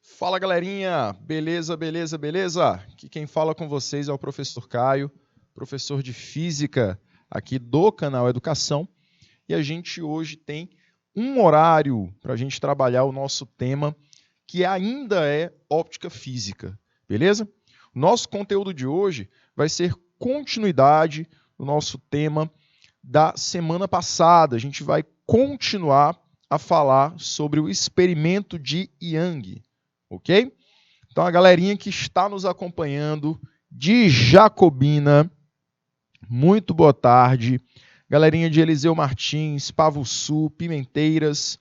Fala galerinha, beleza, beleza, beleza? Aqui quem fala com vocês é o professor Caio, professor de Física aqui do canal Educação. E a gente hoje tem um horário para a gente trabalhar o nosso tema, que ainda é óptica física, beleza? O nosso conteúdo de hoje vai ser continuidade do nosso tema da semana passada. A gente vai continuar a falar sobre o experimento de Young. Ok? Então, a galerinha que está nos acompanhando de Jacobina, muito boa tarde. Galerinha de Eliseu Martins, Pavussu, Pimenteiras,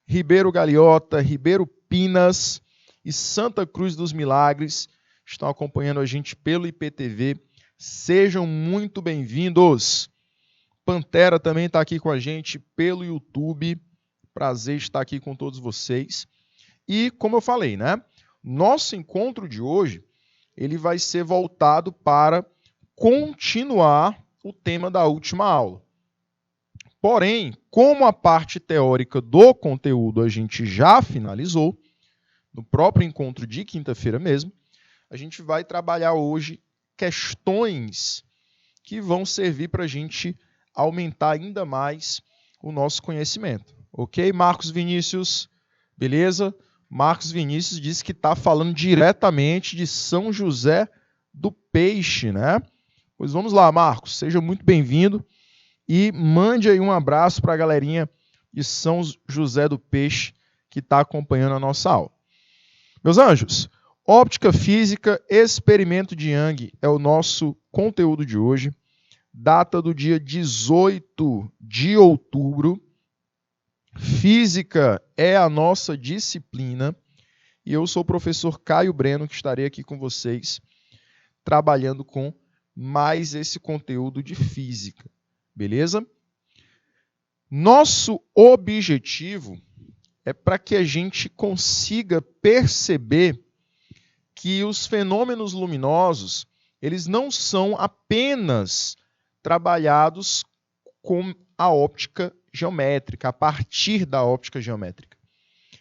Ribeiro Galiota, Ribeiro Pinas e Santa Cruz dos Milagres estão acompanhando a gente pelo IPTV. Sejam muito bem-vindos. Pantera também está aqui com a gente pelo YouTube. Prazer estar aqui com todos vocês. E, como eu falei, né? Nosso encontro de hoje, ele vai ser voltado para continuar o tema da última aula. Porém, como a parte teórica do conteúdo a gente já finalizou, no próprio encontro de quinta-feira mesmo, a gente vai trabalhar hoje questões que vão servir para a gente aumentar ainda mais o nosso conhecimento. Ok, Marcos Vinícius? Beleza? Marcos Vinícius disse que está falando diretamente de São José do Peixe, né? Pois vamos lá, Marcos, seja muito bem-vindo e mande aí um abraço para a galerinha de São José do Peixe que está acompanhando a nossa aula. Meus anjos, óptica física, experimento de Young é o nosso conteúdo de hoje, data do dia 18 de outubro. Física é a nossa disciplina e eu sou o professor Caio Breno, que estarei aqui com vocês trabalhando com mais esse conteúdo de física, beleza? Nosso objetivo é para que a gente consiga perceber que os fenômenos luminosos, eles não são apenas trabalhados com a óptica geométrica, a partir da óptica geométrica.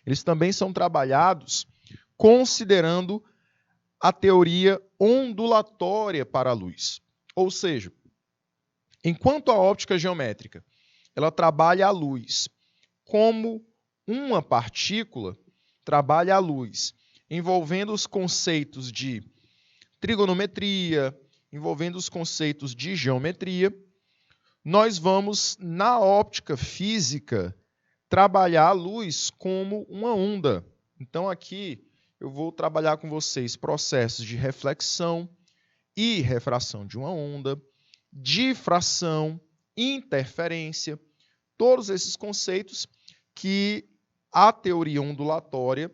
Eles também são trabalhados considerando a teoria ondulatória para a luz. Ou seja, enquanto a óptica geométrica ela trabalha a luz como uma partícula, trabalha a luz envolvendo os conceitos de trigonometria, envolvendo os conceitos de geometria, nós vamos, na óptica física, trabalhar a luz como uma onda. Então, aqui, eu vou trabalhar com vocês processos de reflexão e refração de uma onda, difração, interferência, todos esses conceitos que a teoria ondulatória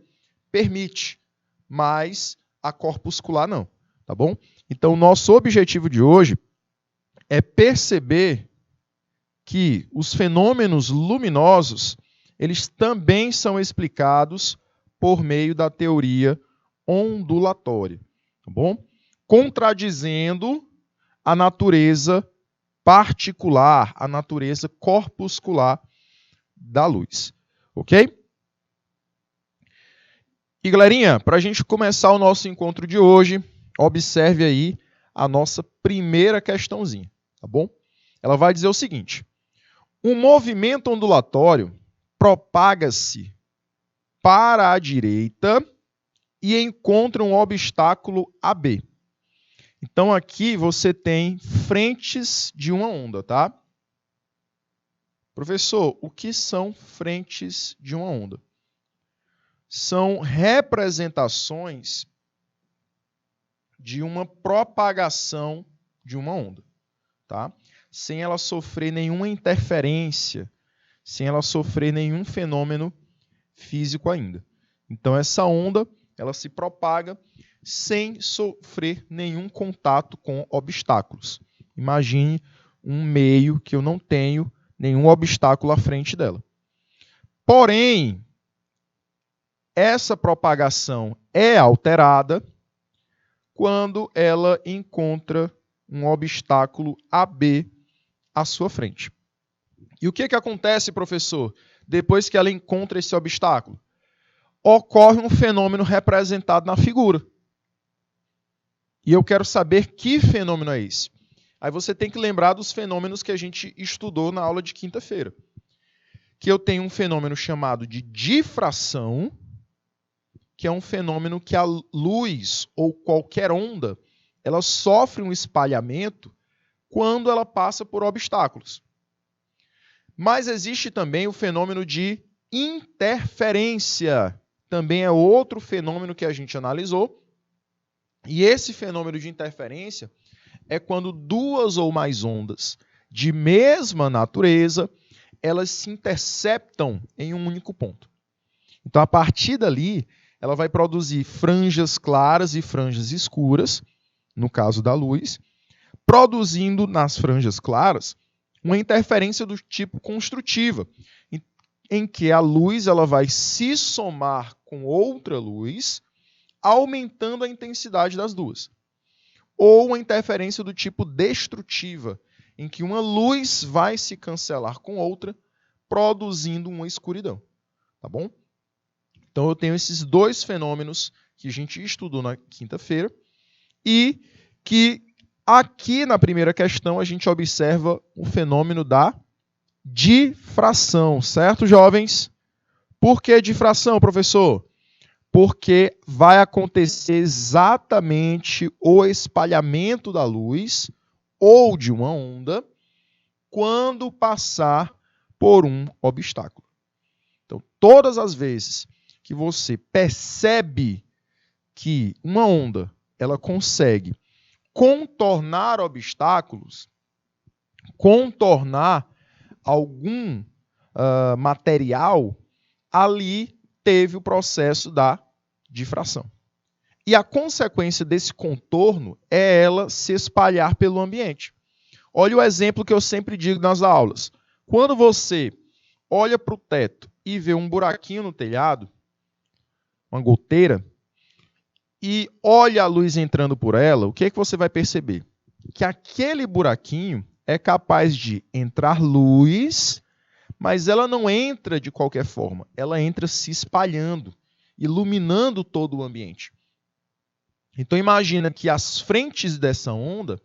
permite, mas a corpuscular não, tá bom? Então, nosso objetivo de hoje é perceber que os fenômenos luminosos, eles também são explicados por meio da teoria ondulatória, tá bom? Contradizendo a natureza particular, a natureza corpuscular da luz, ok? E galerinha, para a gente começar o nosso encontro de hoje, observe aí a nossa primeira questãozinha, tá bom? Ela vai dizer o seguinte: um movimento ondulatório propaga-se para a direita e encontra um obstáculo AB. Então, aqui você tem frentes de uma onda, tá? Professor, o que são frentes de uma onda? São representações de uma propagação de uma onda, tá? Sem ela sofrer nenhuma interferência, sem ela sofrer nenhum fenômeno físico ainda. Então, essa onda, ela se propaga sem sofrer nenhum contato com obstáculos. Imagine um meio que eu não tenho nenhum obstáculo à frente dela. Porém, essa propagação é alterada quando ela encontra um obstáculo AB à sua frente. E o que acontece, professor, depois que ela encontra esse obstáculo? ocorre um fenômeno representado na figura. E eu quero saber que fenômeno é esse. Aí você tem que lembrar dos fenômenos que a gente estudou na aula de quinta-feira. Que eu tenho um fenômeno chamado de difração, que é um fenômeno que a luz ou qualquer onda, ela sofre um espalhamento quando ela passa por obstáculos. Mas existe também o fenômeno de interferência. Também é outro fenômeno que a gente analisou. E esse fenômeno de interferência é quando duas ou mais ondas de mesma natureza, elas se interceptam em um único ponto. Então, a partir dali, ela vai produzir franjas claras e franjas escuras, no caso da luz, produzindo nas franjas claras uma interferência do tipo construtiva, em que a luz ela vai se somar com outra luz, aumentando a intensidade das duas. Ou uma interferência do tipo destrutiva, em que uma luz vai se cancelar com outra, produzindo uma escuridão. Tá bom? Então eu tenho esses dois fenômenos que a gente estudou na quinta-feira e que aqui na primeira questão a gente observa o fenômeno da difração, certo, jovens? Por que difração, professor? Porque vai acontecer exatamente o espalhamento da luz ou de uma onda quando passar por um obstáculo. Então, todas as vezes que você percebe que uma onda ela consegue contornar obstáculos, contornar algum material, ali teve o processo da difração. E a consequência desse contorno é ela se espalhar pelo ambiente. Olha o exemplo que eu sempre digo nas aulas. Quando você olha para o teto e vê um buraquinho no telhado, uma goteira, e olha a luz entrando por ela, o que é que você vai perceber? Que aquele buraquinho é capaz de entrar luz, mas ela não entra de qualquer forma. Ela entra se espalhando, iluminando todo o ambiente. Então imagina que as frentes dessa onda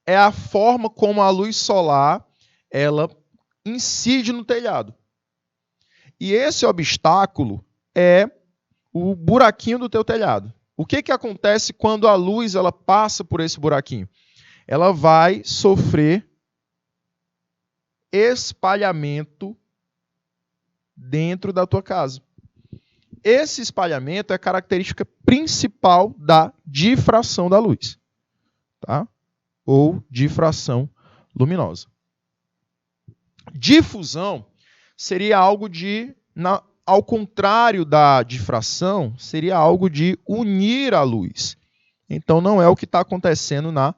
é a forma como a luz solar ela incide no telhado. E esse obstáculo é o buraquinho do teu telhado. O que acontece quando a luz ela passa por esse buraquinho? Ela vai sofrer espalhamento dentro da tua casa. Esse espalhamento é a característica principal da difração da luz, tá? Ou difração luminosa. Difusão seria algo ao contrário da difração, seria algo de unir a luz. Então não é o que está acontecendo na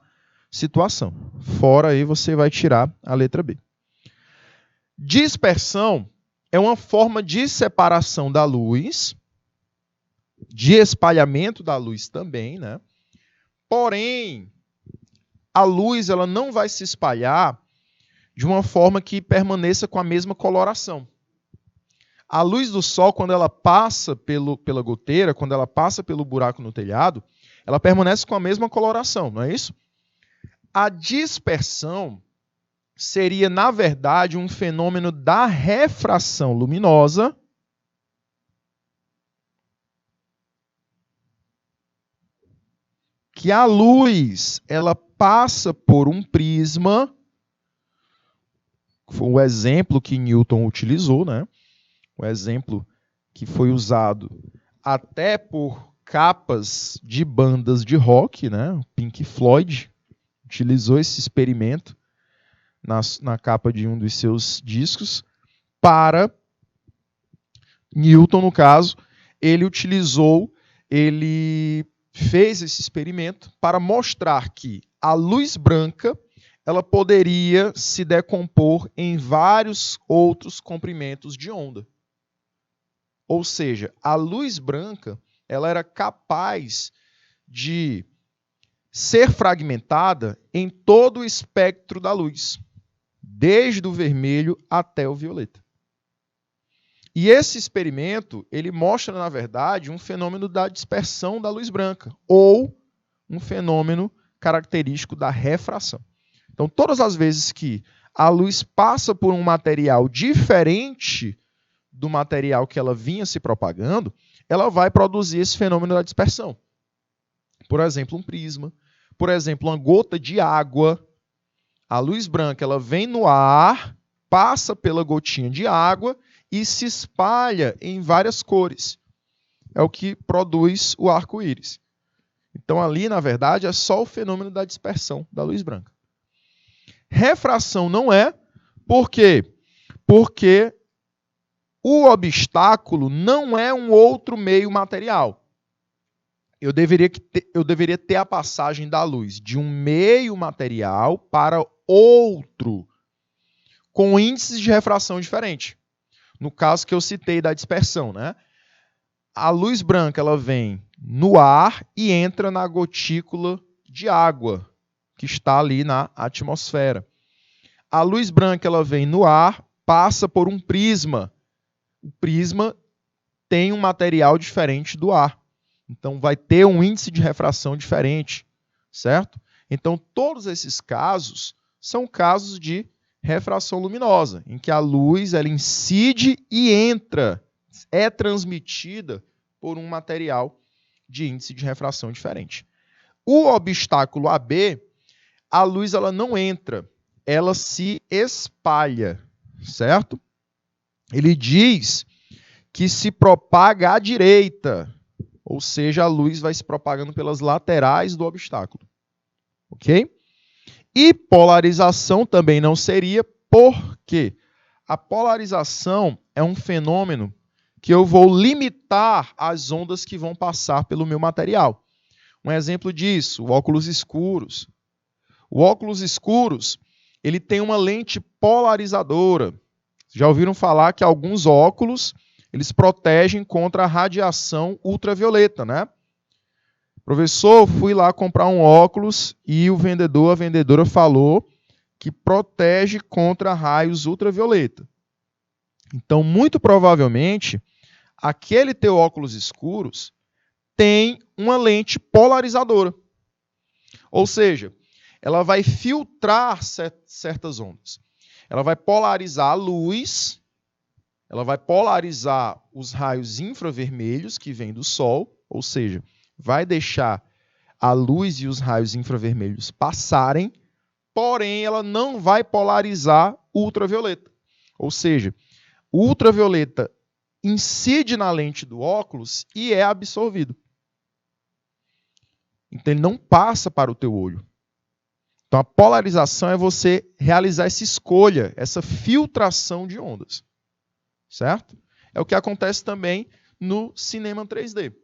situação. Fora aí você vai tirar a letra B. Dispersão é uma forma de separação da luz, de espalhamento da luz também, né? Porém, a luz ela não vai se espalhar de uma forma que permaneça com a mesma coloração. A luz do sol, quando ela passa pela goteira, quando ela passa pelo buraco no telhado, ela permanece com a mesma coloração, não é isso? A dispersão seria, na verdade, um fenômeno da refração luminosa que a luz ela passa por um prisma, foi o exemplo que Newton utilizou, né? O exemplo que foi usado até por capas de bandas de rock, né? O Pink Floyd utilizou esse experimento na capa de um dos seus discos para Newton, no caso, ele fez esse experimento para mostrar que a luz branca ela poderia se decompor em vários outros comprimentos de onda. Ou seja, a luz branca ela era capaz de ser fragmentada em todo o espectro da luz, desde o vermelho até o violeta. E esse experimento, ele mostra, na verdade, um fenômeno da dispersão da luz branca, ou um fenômeno característico da refração. Então, todas as vezes que a luz passa por um material diferente do material que ela vinha se propagando, ela vai produzir esse fenômeno da dispersão. Por exemplo, um prisma. Por exemplo, uma gota de água. A luz branca ela vem no ar, passa pela gotinha de água e se espalha em várias cores. É o que produz o arco-íris. Então, ali, na verdade, é só o fenômeno da dispersão da luz branca. Refração não é. Por quê? Porque o obstáculo não é um outro meio material. Eu deveria ter a passagem da luz de um meio material para outro, com índices de refração diferente. No caso que eu citei da dispersão, né? A luz branca ela vem no ar e entra na gotícula de água que está ali na atmosfera. A luz branca ela vem no ar, passa por um prisma. O prisma tem um material diferente do ar. Então, vai ter um índice de refração diferente, certo? Então, todos esses casos são casos de refração luminosa, em que a luz ela incide e entra, é transmitida por um material de índice de refração diferente. O obstáculo AB, a luz ela não entra, ela se espalha, certo? Ele diz que se propaga à direita, ou seja, a luz vai se propagando pelas laterais do obstáculo. Ok? E polarização também não seria, porque a polarização é um fenômeno que eu vou limitar as ondas que vão passar pelo meu material. Um exemplo disso, o óculos escuros. O óculos escuros, ele tem uma lente polarizadora. Já ouviram falar que alguns óculos eles protegem contra a radiação ultravioleta, né? Professor, fui lá comprar um óculos e o vendedor, a vendedora falou que protege contra raios ultravioleta. Então, muito provavelmente, aquele teu óculos escuros tem uma lente polarizadora. Ou seja, ela vai filtrar certas ondas. Ela vai polarizar a luz, ela vai polarizar os raios infravermelhos que vêm do Sol, ou seja, vai deixar a luz e os raios infravermelhos passarem, porém ela não vai polarizar o ultravioleta. Ou seja, o ultravioleta incide na lente do óculos e é absorvido. Então ele não passa para o teu olho. Então a polarização é você realizar essa escolha, essa filtração de ondas. Certo? É o que acontece também no cinema 3D.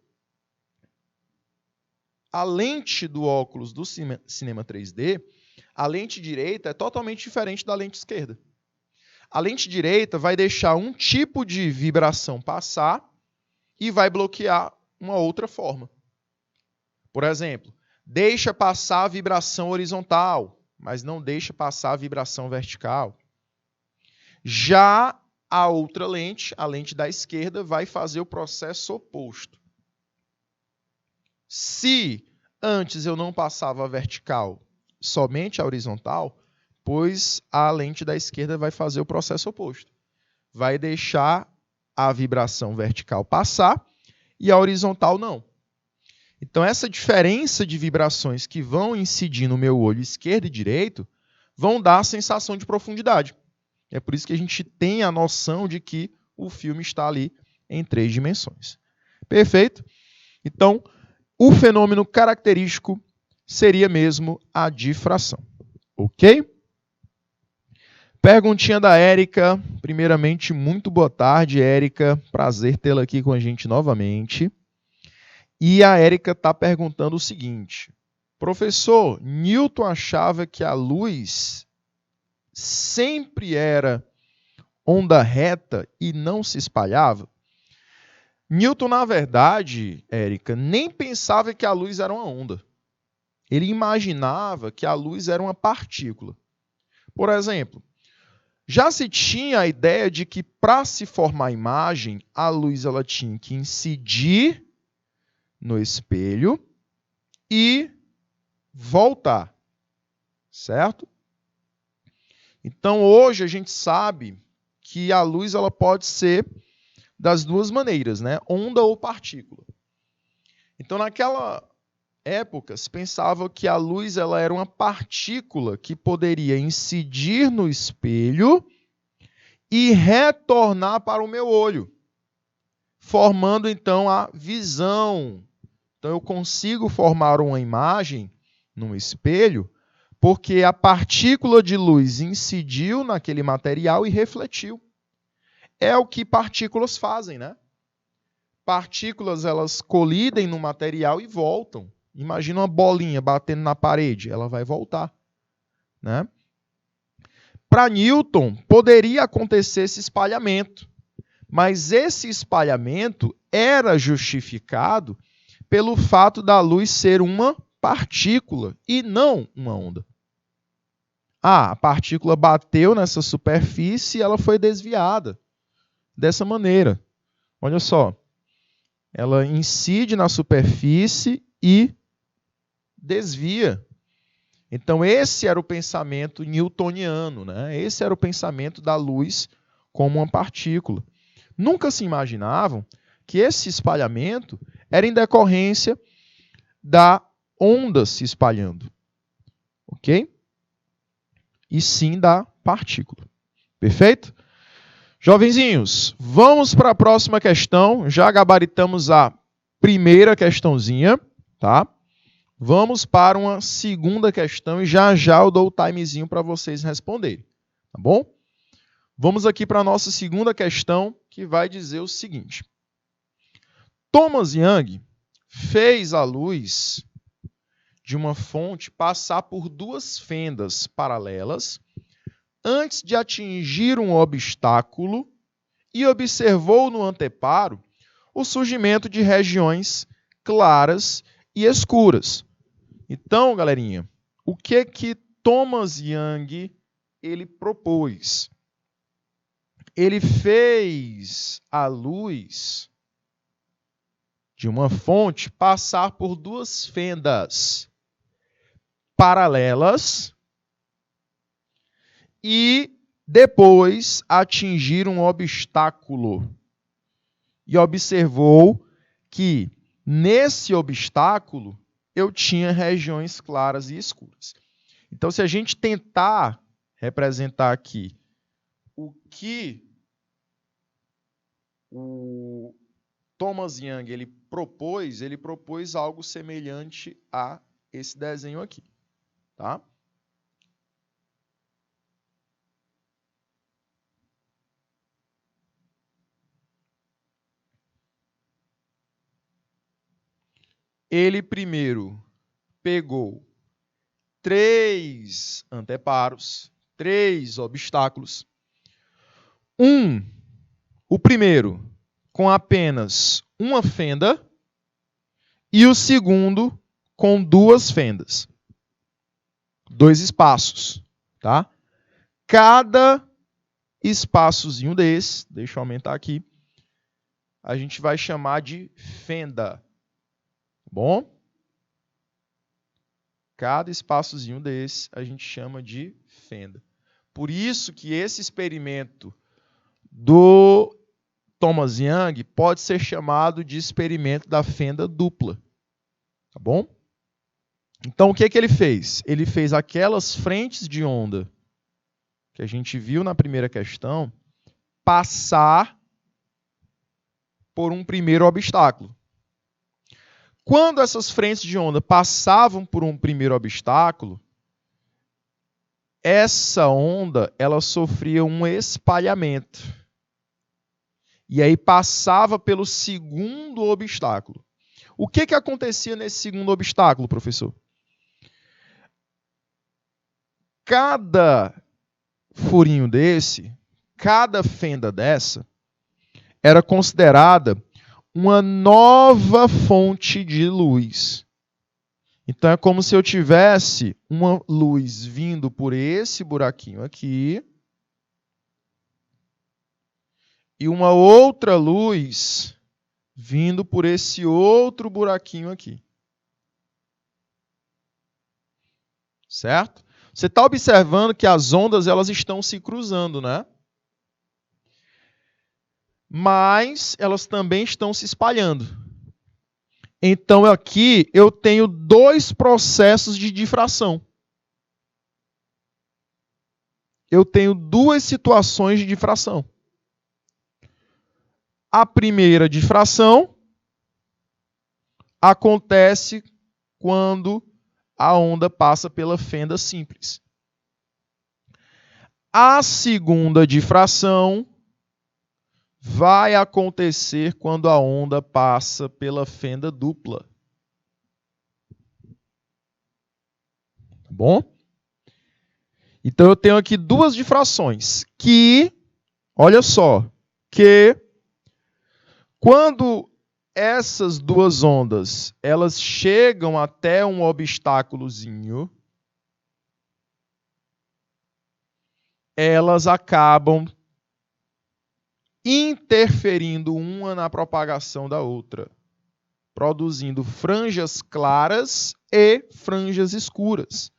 A lente do óculos do cinema 3D, a lente direita é totalmente diferente da lente esquerda. A lente direita vai deixar um tipo de vibração passar e vai bloquear uma outra forma. Por exemplo, deixa passar a vibração horizontal, mas não deixa passar a vibração vertical. Já a outra lente, a lente da esquerda, vai fazer o processo oposto. Se antes eu não passava a vertical, somente a horizontal, pois a lente da esquerda vai fazer o processo oposto. Vai deixar a vibração vertical passar e a horizontal não. Então, essa diferença de vibrações que vão incidir no meu olho esquerdo e direito vão dar a sensação de profundidade. É por isso que a gente tem a noção de que o filme está ali em 3 dimensões. Perfeito? Então, o fenômeno característico seria mesmo a difração. Ok? Perguntinha da Érica. Primeiramente, muito boa tarde, Érica. Prazer tê-la aqui com a gente novamente. E a Érica está perguntando o seguinte: professor, Newton achava que a luz sempre era onda reta e não se espalhava? Newton, na verdade, Érica, nem pensava que a luz era uma onda. Ele imaginava que a luz era uma partícula. Por exemplo, Já se tinha a ideia de que para se formar a imagem, a luz ela tinha que incidir no espelho e voltar, certo? Então hoje a gente sabe que a luz ela pode ser das duas maneiras, né? Onda ou partícula. Então naquela época se pensava que a luz ela era uma partícula que poderia incidir no espelho e retornar para o meu olho, formando então a visão. Então eu consigo formar uma imagem num espelho porque a partícula de luz incidiu naquele material e refletiu. É o que partículas fazem, né? Partículas elas colidem no material e voltam. Imagina uma bolinha batendo na parede, ela vai voltar, né? Para Newton, poderia acontecer esse espalhamento, mas esse espalhamento era justificado pelo fato da luz ser uma partícula e não uma onda. A partícula bateu nessa superfície e ela foi desviada dessa maneira. Olha só, ela incide na superfície e desvia. Então esse era o pensamento newtoniano, né? Esse era o pensamento da luz como uma partícula. Nunca se imaginavam que esse espalhamento era em decorrência da onda se espalhando, ok? E sim da partícula. Perfeito? Jovenzinhos, vamos para a próxima questão. Já gabaritamos a primeira questãozinha, tá? Vamos para uma segunda questão e já eu dou o timezinho para vocês responderem, tá bom? Vamos aqui para a nossa segunda questão, que vai dizer o seguinte. Thomas Young fez a luz de uma fonte passar por duas fendas paralelas antes de atingir um obstáculo e observou no anteparo o surgimento de regiões claras e escuras. Então, galerinha, o que Thomas Young ele propôs? Ele fez a luz de uma fonte passar por duas fendas paralelas e depois atingir um obstáculo. E observou que nesse obstáculo eu tinha regiões claras e escuras. Então, se a gente tentar representar aqui o que o Thomas Young ele propôs algo semelhante a esse desenho aqui, tá? Ele primeiro pegou 3 anteparos, 3 obstáculos. O primeiro com apenas uma fenda e o segundo com 2 fendas. 2 espaços, tá? Cada espaçozinho desse, deixa eu aumentar aqui, a gente vai chamar de fenda. Bom? Cada espaçozinho desse a gente chama de fenda. Por isso que esse experimento do Thomas Young pode ser chamado de experimento da fenda dupla. Tá bom? Então, o que ele fez? Ele fez aquelas frentes de onda que a gente viu na primeira questão passar por um primeiro obstáculo. Quando essas frentes de onda passavam por um primeiro obstáculo, essa onda ela sofria um espalhamento. E aí passava pelo segundo obstáculo. O que acontecia nesse segundo obstáculo, professor? Cada furinho desse, cada fenda dessa, era considerada uma nova fonte de luz. Então é como se eu tivesse uma luz vindo por esse buraquinho aqui e uma outra luz vindo por esse outro buraquinho aqui. Certo? Você está observando que as ondas elas estão se cruzando, né? Mas elas também estão se espalhando. Então aqui eu tenho dois processos de difração. Eu tenho duas situações de difração. A primeira difração acontece quando a onda passa pela fenda simples. A segunda difração vai acontecer quando a onda passa pela fenda dupla. Tá bom? Então eu tenho aqui duas difrações que, olha só, que quando essas duas ondas elas chegam até um obstáculozinho, elas acabam interferindo uma na propagação da outra, produzindo franjas claras e franjas escuras.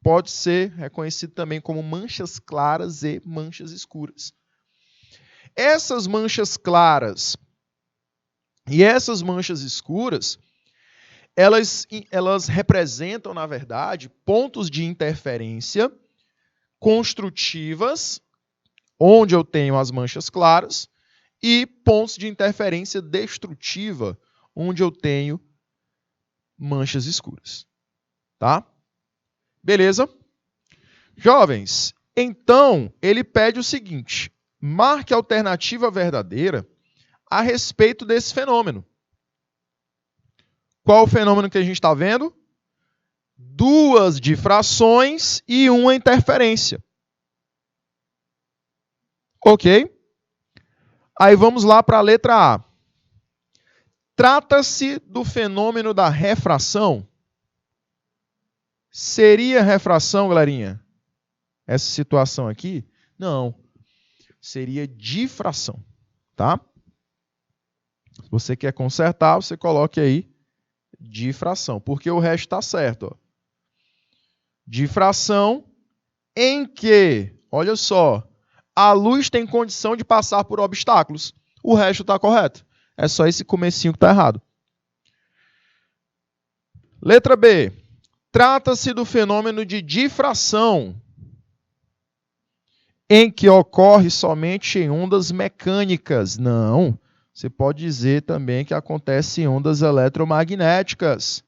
Pode ser reconhecido também como manchas claras e manchas escuras. Essas manchas claras e essas manchas escuras, elas representam, na verdade, pontos de interferência construtivas, onde eu tenho as manchas claras, e pontos de interferência destrutiva, onde eu tenho manchas escuras. Tá? Beleza? Jovens, então ele pede o seguinte: marque a alternativa verdadeira a respeito desse fenômeno. Qual o fenômeno que a gente está vendo? Duas difrações e uma interferência. Ok? Aí vamos lá para a letra A. Trata-se do fenômeno da refração. Seria refração, galerinha? Essa situação aqui? Não. Seria difração. Tá? Se você quer consertar, você coloque aí difração, porque o resto está certo. Ó. Difração em que, olha só, a luz tem condição de passar por obstáculos. O resto está correto. É só esse comecinho que está errado. Letra B. Trata-se do fenômeno de difração, em que ocorre somente em ondas mecânicas. Não. Você pode dizer também que acontece em ondas eletromagnéticas.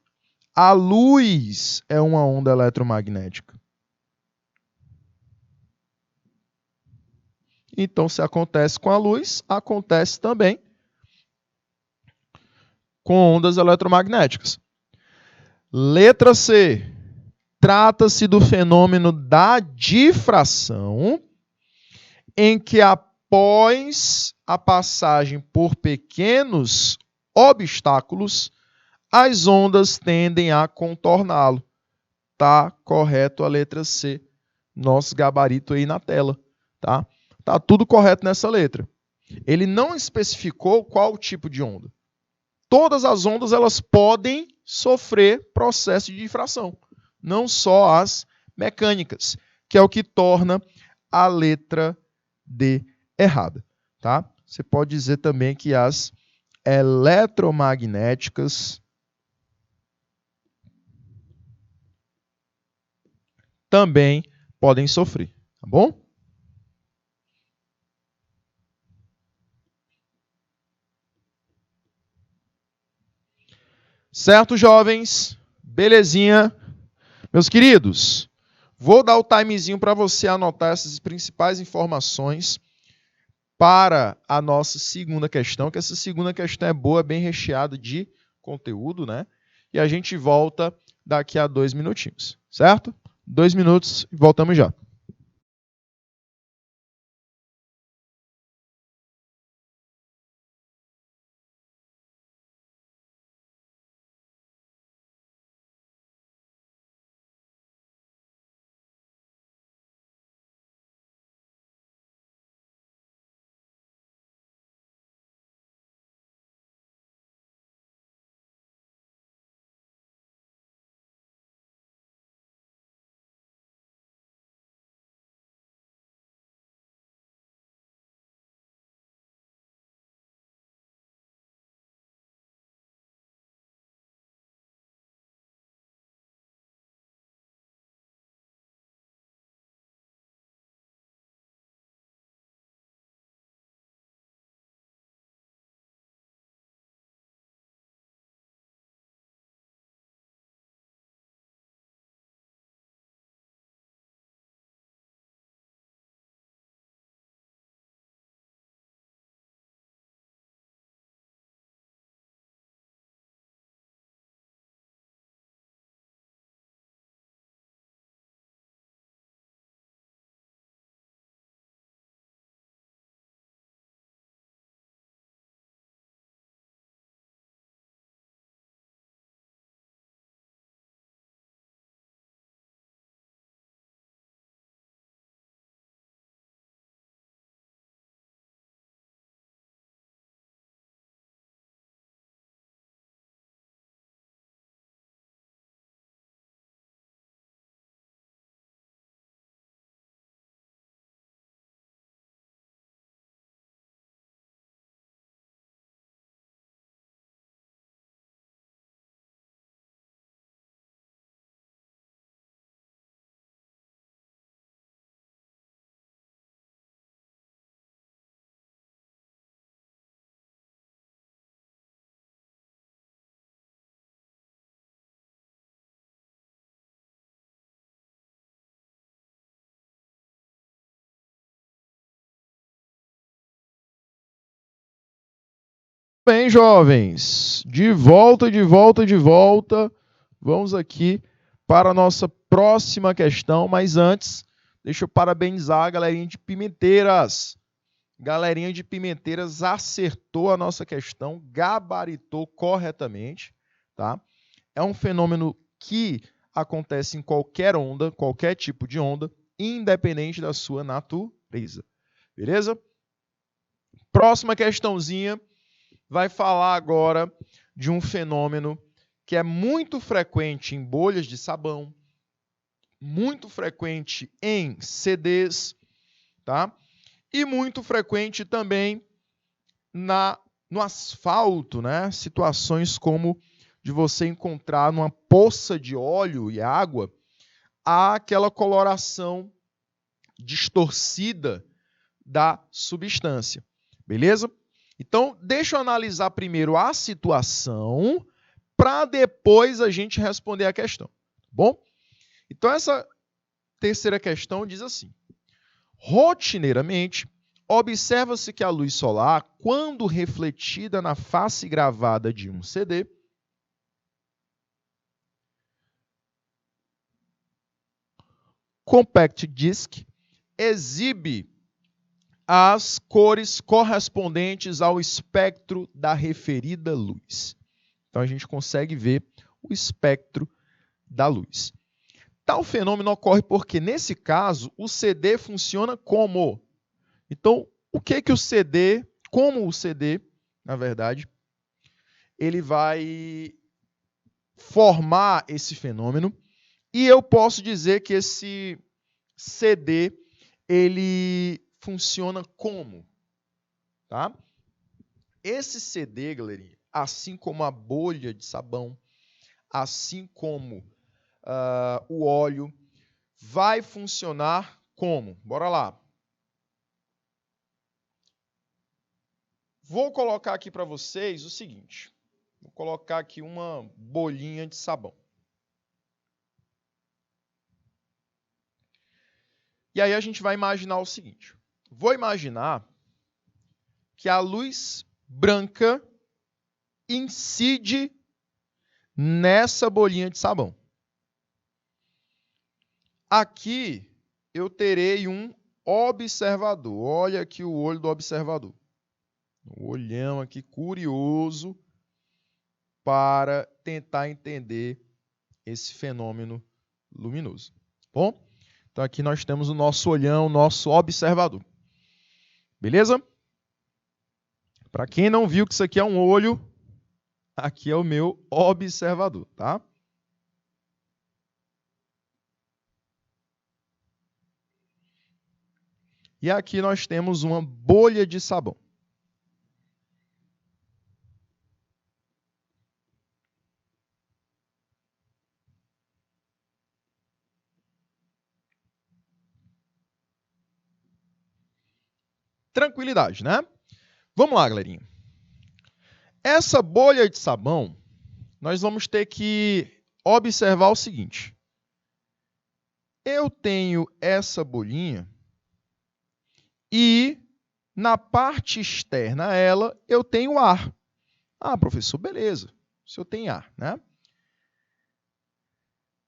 A luz é uma onda eletromagnética. Então, se acontece com a luz, acontece também com ondas eletromagnéticas. Letra C. Trata-se do fenômeno da difração, em que após a passagem por pequenos obstáculos, as ondas tendem a contorná-lo. Tá correto a letra C. Nosso gabarito aí na tela, tá? Tá tudo correto nessa letra. Ele não especificou qual tipo de onda. Todas as ondas elas podem sofrer processo de difração, não só as mecânicas, que é o que torna a letra D errada, tá? Você pode dizer também que as eletromagnéticas também podem sofrer, tá bom? Certo, jovens? Belezinha? Meus queridos, vou dar o timezinho para você anotar essas principais informações para a nossa segunda questão, que essa segunda questão é boa, bem recheada de conteúdo, né? E a gente volta daqui a 2 minutinhos, certo? 2 minutos e voltamos já. Bem, jovens, de volta. Vamos aqui para a nossa próxima questão, mas antes, deixa eu parabenizar a galerinha de Pimenteiras. Galerinha de Pimenteiras acertou a nossa questão, gabaritou corretamente, tá? É um fenômeno que acontece em qualquer onda, qualquer tipo de onda, independente da sua natureza. Beleza? Próxima questãozinha vai falar agora de um fenômeno que é muito frequente em bolhas de sabão, muito frequente em CDs, tá? E muito frequente também no asfalto, né? Situações como de você encontrar numa poça de óleo e água aquela coloração distorcida da substância. Beleza? Então, deixa eu analisar primeiro a situação para depois a gente responder a questão. Tá bom? Então, essa terceira questão diz assim: rotineiramente, observa-se que a luz solar, quando refletida na face gravada de um CD, compact disc, exibe as cores correspondentes ao espectro da referida luz. Então, a gente consegue ver o espectro da luz. Tal fenômeno ocorre porque, nesse caso, o CD funciona como? Então, como o CD, na verdade, ele vai formar esse fenômeno, e eu posso dizer que esse CD, ele funciona como? Tá? Esse CD, galerinha, assim como a bolha de sabão, assim como o óleo, vai funcionar como? Bora lá. Vou colocar aqui para vocês o seguinte. Vou colocar aqui uma bolinha de sabão. E aí a gente vai imaginar o seguinte. Vou imaginar que a luz branca incide nessa bolinha de sabão. Aqui eu terei um observador. Olha aqui o olho do observador. Um olhão aqui curioso para tentar entender esse fenômeno luminoso. Bom? Então aqui nós temos o nosso olhão, o nosso observador. Beleza? Para quem não viu que isso aqui é um olho, aqui é o meu observador, tá? E aqui nós temos uma bolha de sabão. Tranquilidade, né? Vamos lá, galerinha. Essa bolha de sabão, nós vamos ter que observar o seguinte. Eu tenho essa bolinha e na parte externa a ela eu tenho ar. Ah, professor, beleza. Se eu tenho ar, né?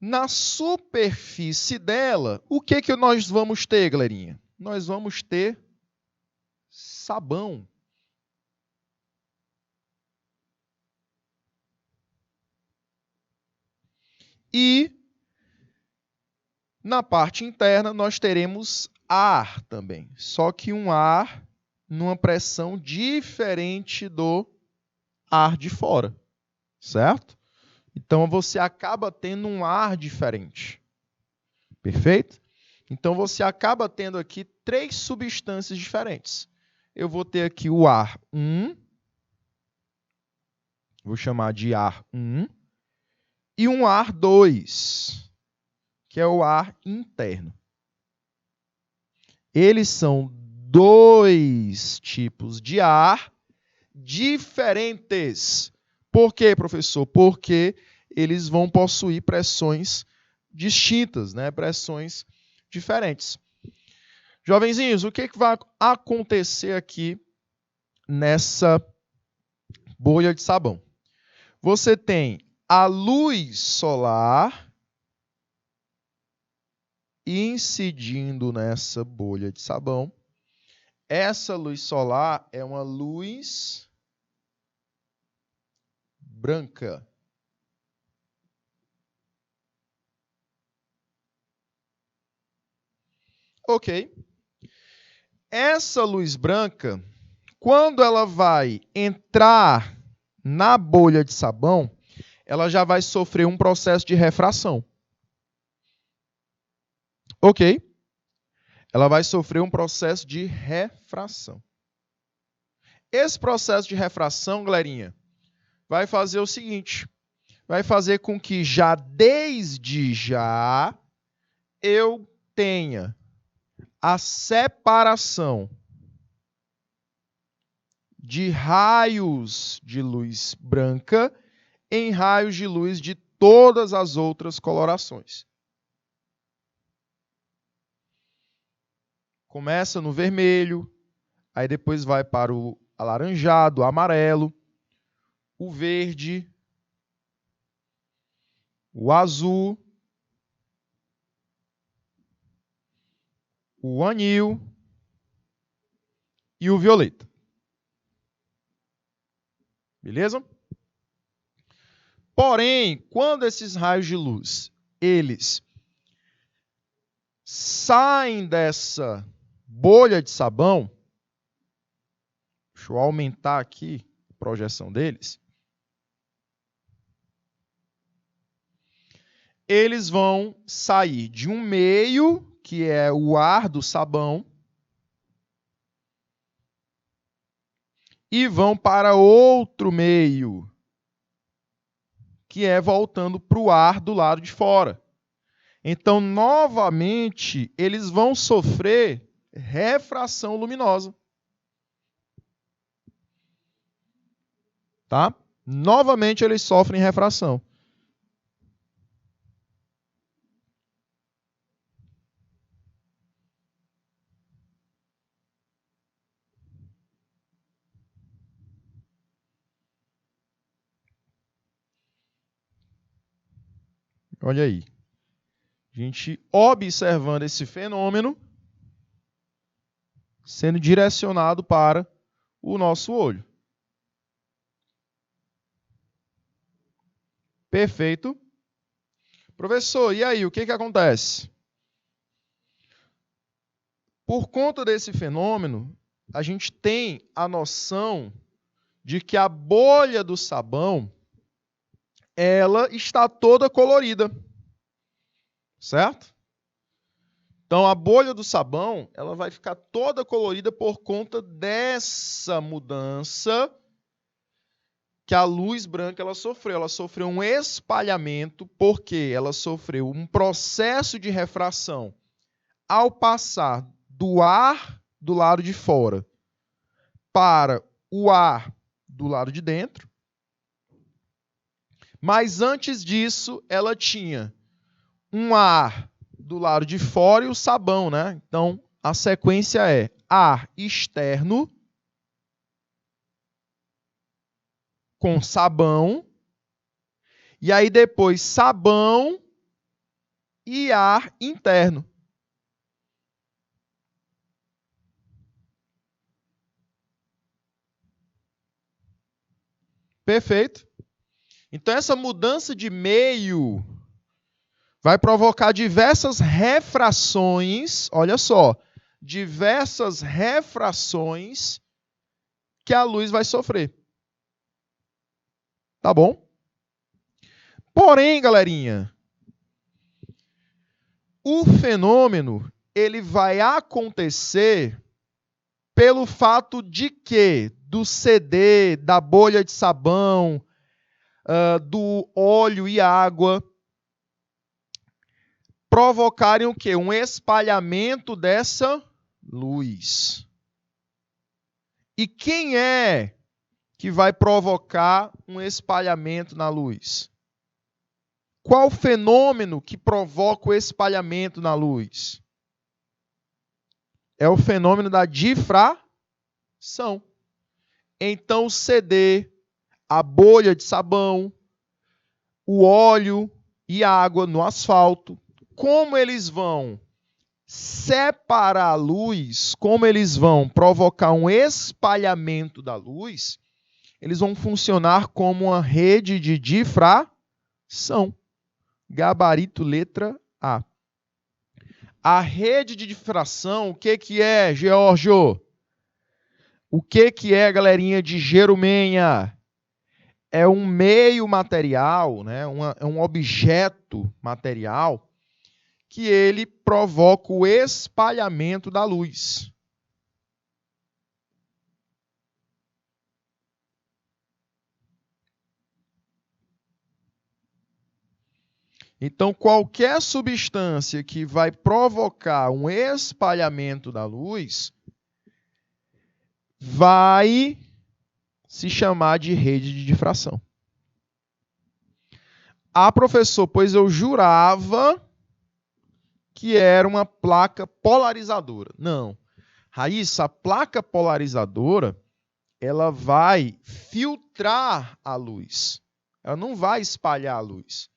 Na superfície dela, o que nós vamos ter, galerinha? Nós vamos ter sabão. E na parte interna nós teremos ar também, só que um ar numa pressão diferente do ar de fora, certo? Então você acaba tendo um ar diferente. Perfeito? Então você acaba tendo aqui 3 substâncias diferentes. Eu vou ter aqui o ar 1, vou chamar de ar 1, e um ar 2, que é o ar interno. Eles são 2 tipos de ar diferentes. Por quê, professor? Porque eles vão possuir pressões distintas, né? Pressões diferentes. Jovenzinhos, o que vai acontecer aqui nessa bolha de sabão. Você tem a luz solar incidindo nessa bolha de sabão. Essa luz solar é uma luz branca. Ok. Essa luz branca, quando ela vai entrar na bolha de sabão, ela já vai sofrer um processo de refração. Ok? Ela vai sofrer um processo de refração. Esse processo de refração, galerinha, vai fazer o seguinte. Vai fazer com que desde já eu tenha a separação de raios de luz branca em raios de luz de todas as outras colorações. Começa no vermelho, aí depois vai para o alaranjado, o amarelo, o verde, o azul, o anil e o violeta. Beleza? Porém, quando esses raios de luz, eles saem dessa bolha de sabão, deixa eu aumentar aqui a projeção deles, eles vão sair de um meio, que é o ar do sabão, e vão para outro meio, que é voltando para o ar do lado de fora. Então, novamente, eles vão sofrer refração luminosa. Tá? Novamente, eles sofrem refração. Olha aí. A gente observando esse fenômeno sendo direcionado para o nosso olho. Perfeito. Professor, e aí, o que acontece? Por conta desse fenômeno, a gente tem a noção de que a bolha do sabão ela está toda colorida. Certo? Então, a bolha do sabão ela vai ficar toda colorida por conta dessa mudança que a luz branca ela sofreu. Ela sofreu um espalhamento porque ela sofreu um processo de refração ao passar do ar do lado de fora para o ar do lado de dentro. Mas antes disso, ela tinha um ar do lado de fora e o sabão, né? Então, a sequência é ar externo com sabão, e aí depois sabão e ar interno. Perfeito? Então, essa mudança de meio vai provocar diversas refrações, olha só, diversas refrações que a luz vai sofrer. Tá bom? Porém, galerinha, o fenômeno ele vai acontecer pelo fato de que do CD, da bolha de sabão, do óleo e água provocarem o quê? Um espalhamento dessa luz. E quem é que vai provocar um espalhamento na luz? Qual o fenômeno que provoca o espalhamento na luz? É o fenômeno da difração. Então, o CD, a bolha de sabão, o óleo e a água no asfalto. Como eles vão separar a luz, como eles vão provocar um espalhamento da luz, eles vão funcionar como uma rede de difração. Gabarito letra A. A rede de difração, o que é, Geórgio? O que é, galerinha de Jerumenha? É um meio material, né? É um objeto material que ele provoca o espalhamento da luz. Então, qualquer substância que vai provocar um espalhamento da luz vai se chamar de rede de difração. Ah, professor, pois eu jurava que era uma placa polarizadora. Não. Raíssa, a placa polarizadora, ela vai filtrar a luz. Ela não vai espalhar a luz.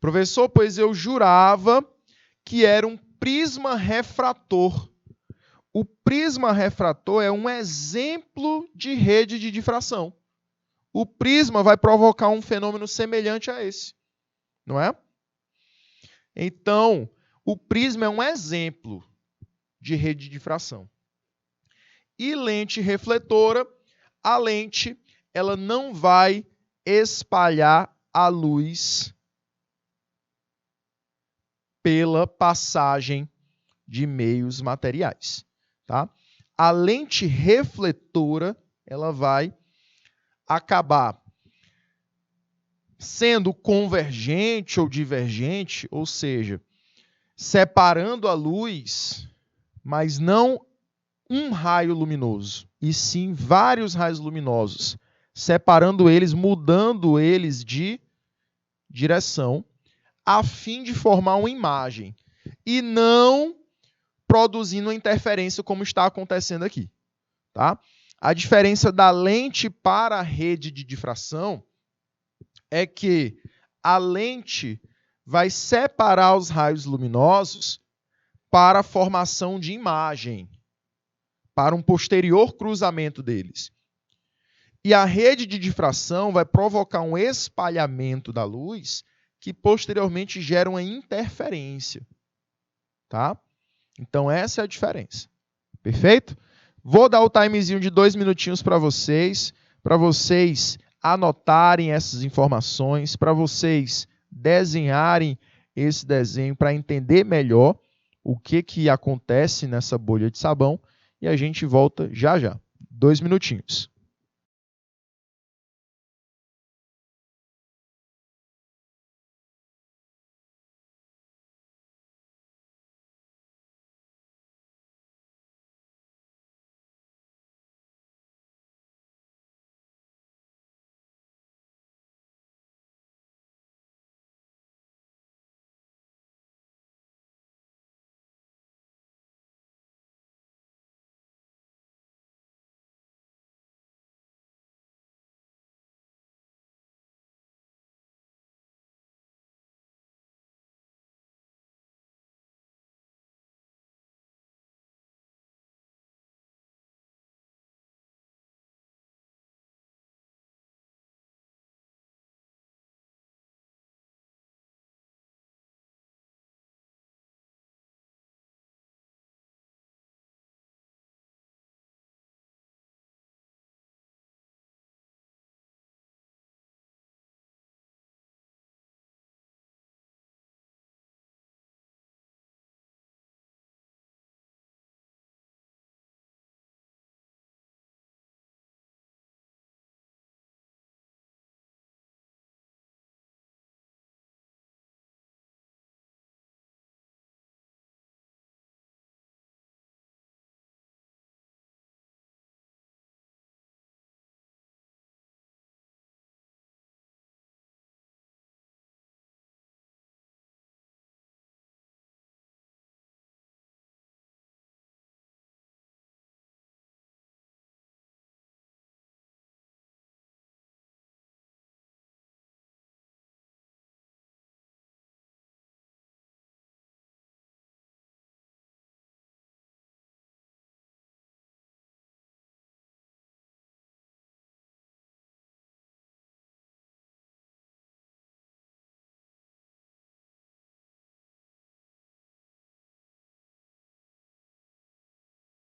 Professor, pois eu jurava que era um prisma refrator. O prisma refrator é um exemplo de rede de difração. O prisma vai provocar um fenômeno semelhante a esse, não é? Então, o prisma é um exemplo de rede de difração. E lente refletora, a lente, ela não vai espalhar a luz pela passagem de meios materiais, tá? A lente refletora, ela vai acabar sendo convergente ou divergente, ou seja, separando a luz, mas não um raio luminoso, e sim vários raios luminosos, separando eles, mudando eles de direção, a fim de formar uma imagem, e não produzindo uma interferência como está acontecendo aqui. Tá? A diferença da lente para a rede de difração é que a lente vai separar os raios luminosos para a formação de imagem, para um posterior cruzamento deles. E a rede de difração vai provocar um espalhamento da luz que posteriormente gera uma interferência. Tá? Então, essa é a diferença. Perfeito? Vou dar o timezinho de 2 minutinhos para vocês anotarem essas informações, para vocês desenharem esse desenho para entender melhor o que acontece nessa bolha de sabão e a gente volta já já. 2 minutinhos.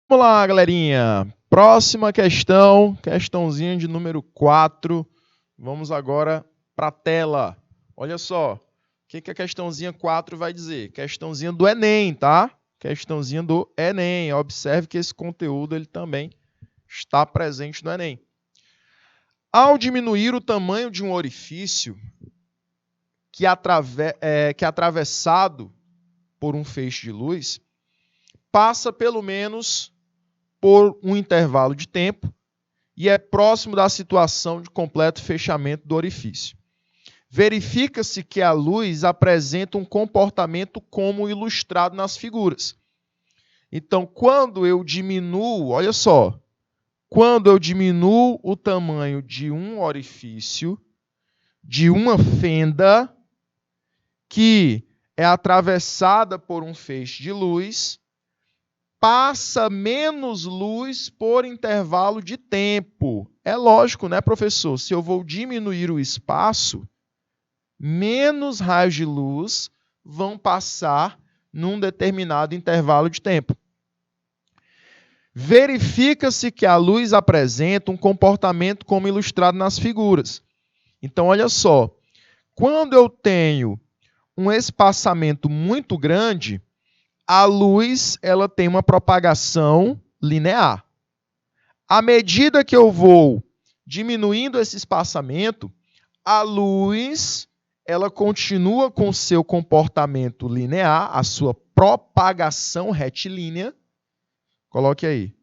Vamos lá, galerinha. Próxima questão, questãozinha de número 4. Vamos agora para a tela. Olha só, o que a questãozinha 4 vai dizer? Questãozinha do Enem, tá? Questãozinha do Enem. Observe que esse conteúdo ele também está presente no Enem. Ao diminuir o tamanho de um orifício que é atravessado por um feixe de luz, passa pelo menos por um intervalo de tempo e é próximo da situação de completo fechamento do orifício. Verifica-se que a luz apresenta um comportamento como ilustrado nas figuras. Então, quando eu diminuo, olha só, quando eu diminuo o tamanho de um orifício, de uma fenda que é atravessada por um feixe de luz, passa menos luz por intervalo de tempo. É lógico, né, professor? Se eu vou diminuir o espaço, menos raios de luz vão passar num determinado intervalo de tempo. Verifica-se que a luz apresenta um comportamento como ilustrado nas figuras. Então, olha só, quando eu tenho um espaçamento muito grande, a luz ela tem uma propagação linear. À medida que eu vou diminuindo esse espaçamento, a luz ela continua com seu comportamento linear, a sua propagação retilínea. Coloque aí.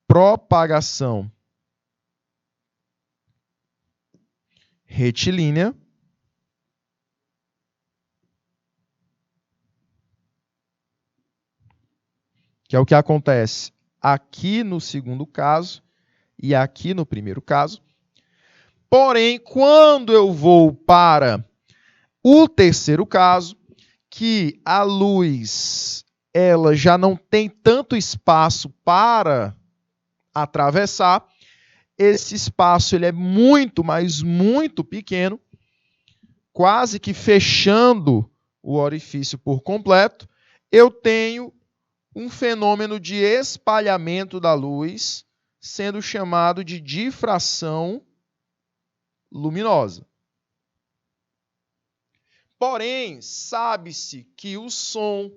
Propagação retilínea. Que é o que acontece aqui no segundo caso e aqui no primeiro caso. Porém, quando eu vou para o terceiro caso, que a luz ela já não tem tanto espaço para atravessar, esse espaço ele é muito, mas muito pequeno, quase que fechando o orifício por completo, eu tenho um fenômeno de espalhamento da luz, sendo chamado de difração luminosa. Porém, sabe-se que o som,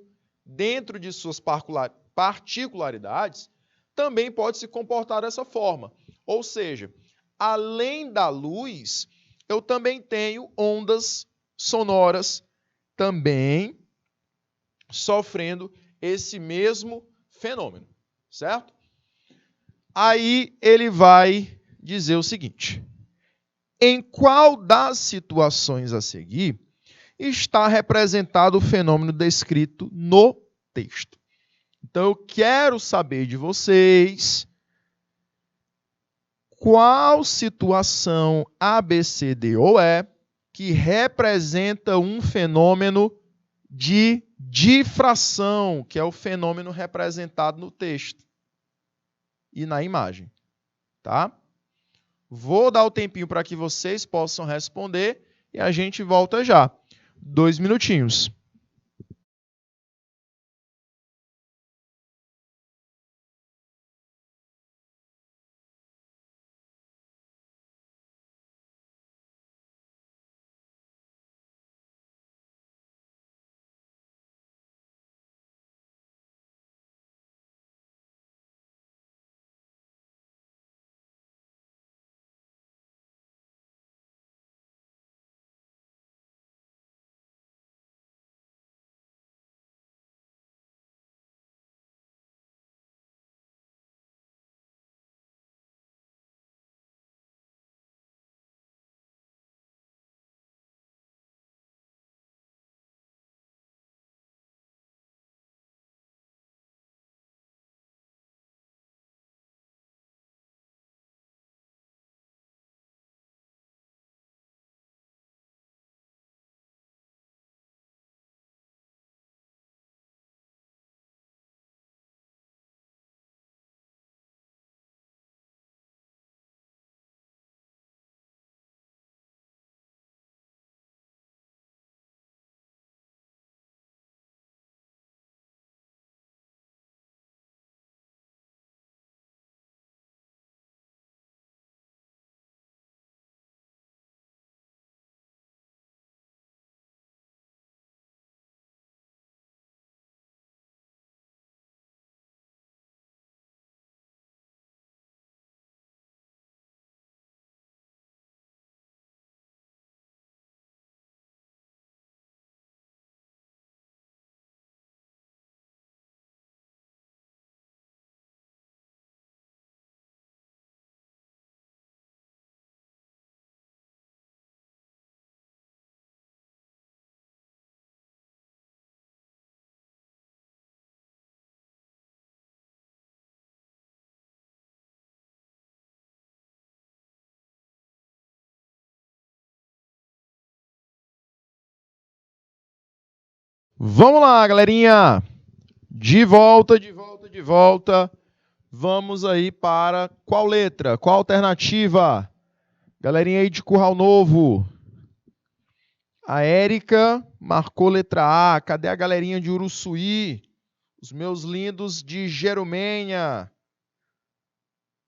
dentro de suas particularidades, também pode se comportar dessa forma. Ou seja, além da luz, eu também tenho ondas sonoras também sofrendo esse mesmo fenômeno, certo? Aí ele vai dizer o seguinte: em qual das situações a seguir está representado o fenômeno descrito no texto? Então eu quero saber de vocês qual situação A, B, C, D ou E que representa um fenômeno de difração, que é o fenômeno representado no texto e na imagem, tá? Vou dar o tempinho para que vocês possam responder e a gente volta já. 2 minutinhos. Vamos lá, galerinha. De volta, de volta, de volta. Vamos aí para qual letra? Qual alternativa? Galerinha aí de Curral Novo. A Érica marcou letra A. Cadê a galerinha de Uruçuí? Os meus lindos de Jerumenha.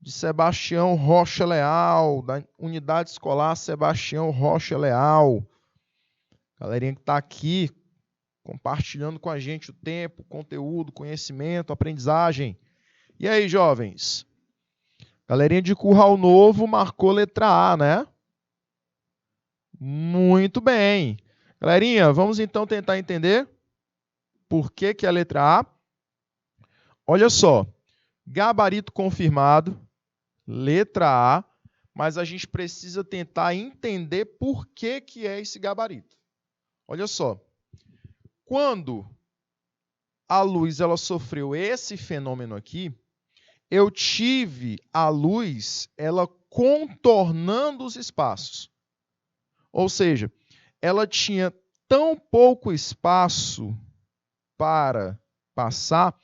De Sebastião Rocha Leal. Da Unidade Escolar Sebastião Rocha Leal. Galerinha que está aqui compartilhando com a gente o tempo, conteúdo, conhecimento, aprendizagem. E aí, jovens? Galerinha de Curral Novo marcou letra A, né? Muito bem. Galerinha, vamos então tentar entender por que é a letra A. Olha só, gabarito confirmado, letra A, mas a gente precisa tentar entender por que é esse gabarito. Olha só, quando a luz ela sofreu esse fenômeno aqui, eu tive a luz ela contornando os espaços. Ou seja, ela tinha tão pouco espaço para passar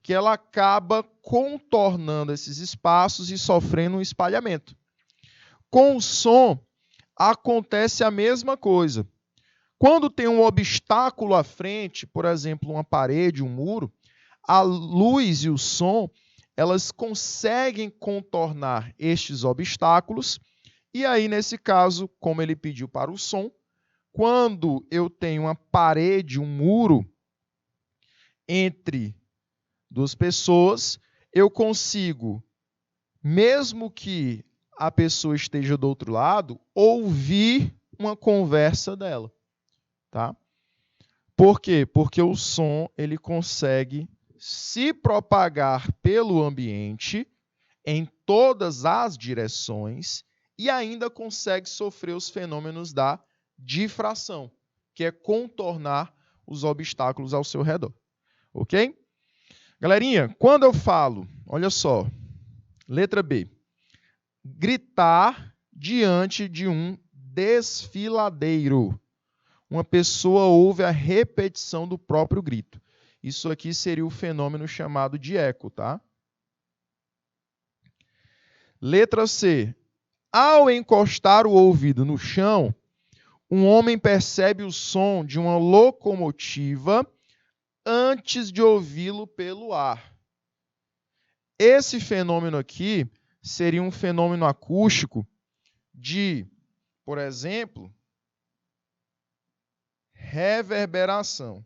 que ela acaba contornando esses espaços e sofrendo um espalhamento. Com o som, acontece a mesma coisa. Quando tem um obstáculo à frente, por exemplo, uma parede, um muro, a luz e o som, elas conseguem contornar estes obstáculos. E aí, nesse caso, como ele pediu para o som, quando eu tenho uma parede, um muro entre duas pessoas, eu consigo, mesmo que a pessoa esteja do outro lado, ouvir uma conversa dela. Tá? Por quê? Porque o som ele consegue se propagar pelo ambiente em todas as direções e ainda consegue sofrer os fenômenos da difração, que é contornar os obstáculos ao seu redor. Ok? Galerinha, quando eu falo, olha só, letra B, gritar diante de um desfiladeiro. Uma pessoa ouve a repetição do próprio grito. Isso aqui seria o fenômeno chamado de eco, tá? Letra C. Ao encostar o ouvido no chão, um homem percebe o som de uma locomotiva antes de ouvi-lo pelo ar. Esse fenômeno aqui seria um fenômeno acústico de, por exemplo, reverberação.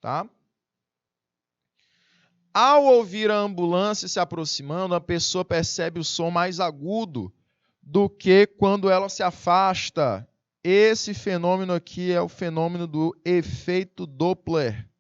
Tá? Ao ouvir a ambulância se aproximando, a pessoa percebe o som mais agudo do que quando ela se afasta. Esse fenômeno aqui é o fenômeno do efeito Doppler.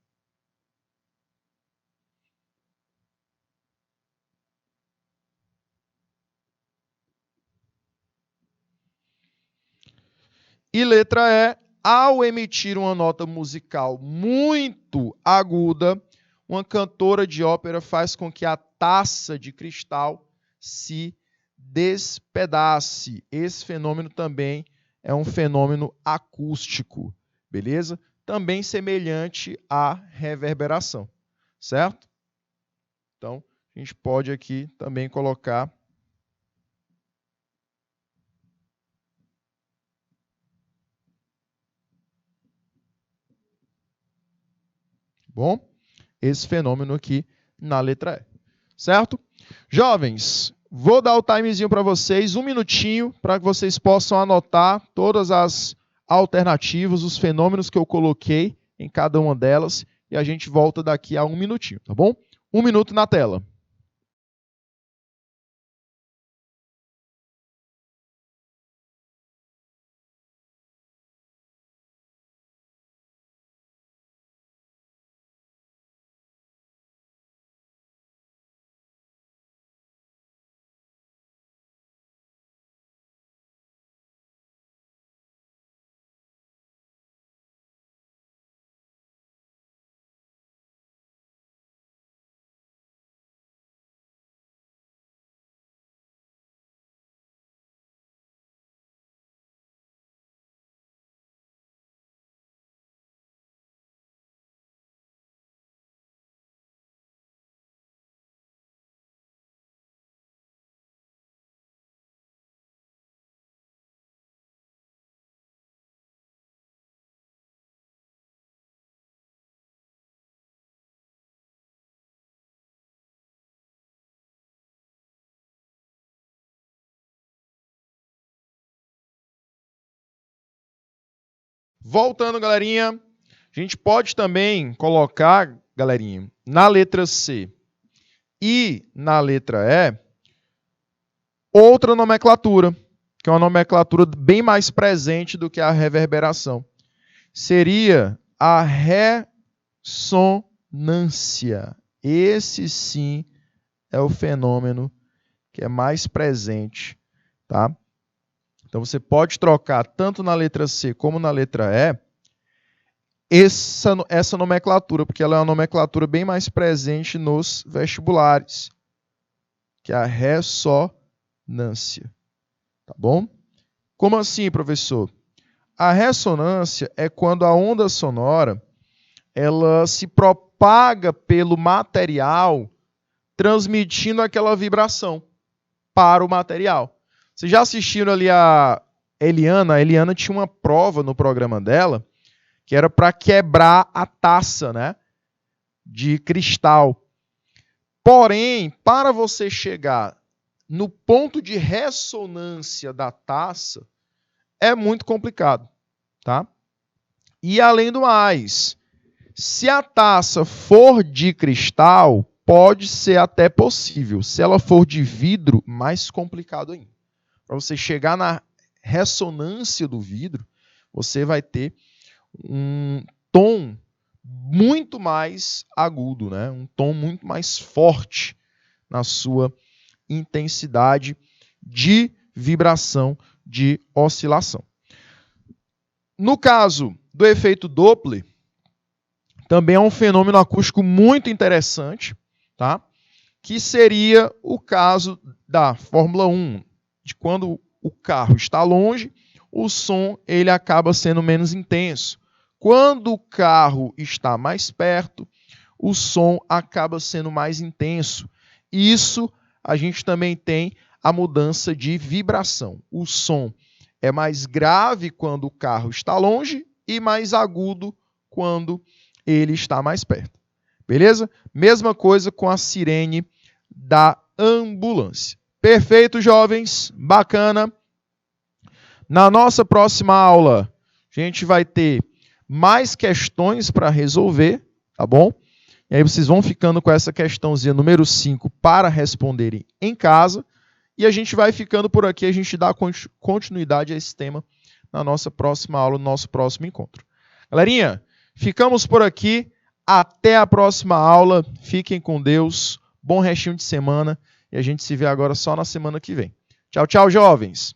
E letra E, ao emitir uma nota musical muito aguda, uma cantora de ópera faz com que a taça de cristal se despedace. Esse fenômeno também é um fenômeno acústico, beleza? Também semelhante à reverberação, certo? Então, a gente pode aqui também colocar bom? Esse fenômeno aqui na letra E, certo? Jovens, vou dar o timezinho para vocês, um minutinho, para que vocês possam anotar todas as alternativas, os fenômenos que eu coloquei em cada uma delas, e a gente volta daqui a um minutinho, tá bom? Um minuto na tela. Voltando, galerinha, a gente pode também colocar, galerinha, na letra C e na letra E, outra nomenclatura, que é uma nomenclatura bem mais presente do que a reverberação. Seria a ressonância. Esse sim é o fenômeno que é mais presente, tá? Então você pode trocar tanto na letra C como na letra E essa nomenclatura, porque ela é uma nomenclatura bem mais presente nos vestibulares, que é a ressonância. Tá bom? Como assim, professor? A ressonância é quando a onda sonora ela se propaga pelo material, transmitindo aquela vibração para o material. Vocês já assistiram ali a Eliana? A Eliana tinha uma prova no programa dela que era para quebrar a taça, né, de cristal. Porém, para você chegar no ponto de ressonância da taça, é muito complicado, tá? E além do mais, se a taça for de cristal, pode ser até possível. Se ela for de vidro, mais complicado ainda. Para você chegar na ressonância do vidro, você vai ter um tom muito mais agudo, né? Um tom muito mais forte na sua intensidade de vibração, de oscilação. No caso do efeito Doppler, também é um fenômeno acústico muito interessante, tá? Que seria o caso da Fórmula 1, de quando o carro está longe, o som ele acaba sendo menos intenso. Quando o carro está mais perto, o som acaba sendo mais intenso. Isso a gente também tem a mudança de vibração. O som é mais grave quando o carro está longe e mais agudo quando ele está mais perto. Beleza? Mesma coisa com a sirene da ambulância. Perfeito, jovens? Bacana. Na nossa próxima aula, a gente vai ter mais questões para resolver, tá bom? E aí vocês vão ficando com essa questãozinha número 5 para responderem em casa. E a gente vai ficando por aqui, a gente dá continuidade a esse tema na nossa próxima aula, no nosso próximo encontro. Galerinha, ficamos por aqui. Até a próxima aula. Fiquem com Deus. Bom restinho de semana. E a gente se vê agora só na semana que vem. Tchau, tchau, jovens!